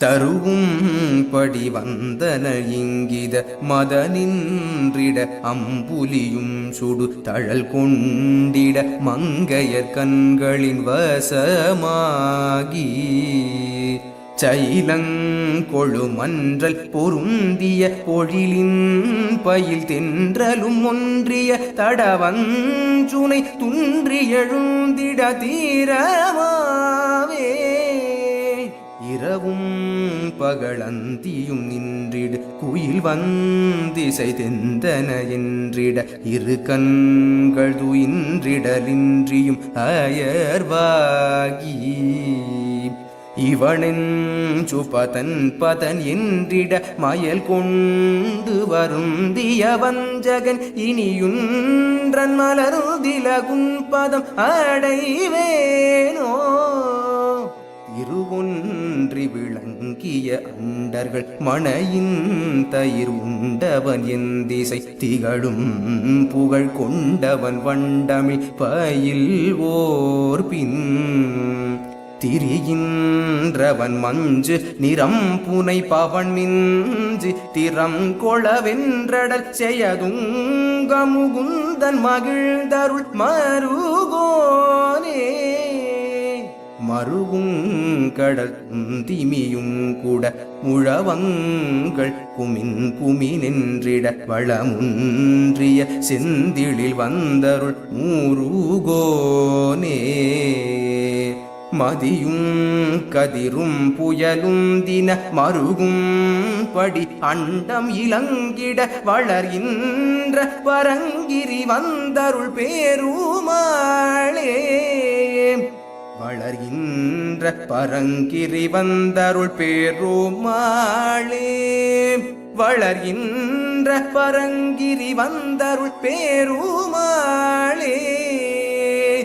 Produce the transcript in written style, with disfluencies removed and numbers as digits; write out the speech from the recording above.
தருவும் படி வந்தன இங்கித மதனின்றிட அம்புலியும் சுடு தழல் கொண்டிட மங்கையர் கண்களின் வசமாகி சைலங்கொழு மன்றல் பொருந்திய பொழிலின் பயில் தென்றலும் ஒன்றிய தடவஞ்சுனை துன்றி எழுந்திட தீரமாவே இரவும் பகலந்தியும் நின்றிடு குயில் வந்திசை தெந்தன என்றிட இரு கண்கள் துயின்றிடலின்றியும் அயர்வாகி இவனெஞ்சு பதன் என்றிட மயல் கொண்டு வருந்திய வஞ்சகன் இனியுன்றன் மலருதிலகுன் பதம் அடைவேனோ இருவொன்றி விளங்கிய அண்டர்கள் மணையின் தயிர் உண்டவன் என் திசை திகழும் புகழ் கொண்டவன் வண்டமிழ் பயில் ஓர் பின் திரிகின்றவன் மஞ்சு நிறம் புனை பவன் மிஞ்சி திறம் கொளவென்றடல் செய்யதுங்கமுகுந்தன் மகிழ்ந்தருள் மருகோனே மருவுங்கடல் திமியும் கூட முழவங்கள் குமினென்றிட வளமுன்றிய செந்திலில் வந்தருள் மூருகோனே மதியும் கதிரும் புயலும் தின மருகும் படி அண்டம் இலங்கிட வளர்கின்ற பரங்கிரி வந்தருள் பேருமாளே வளர்கின்ற பரங்கிரி வந்தருள் பேருமாளே வளர்கின்ற பரங்கிரி வந்தருள் பேரு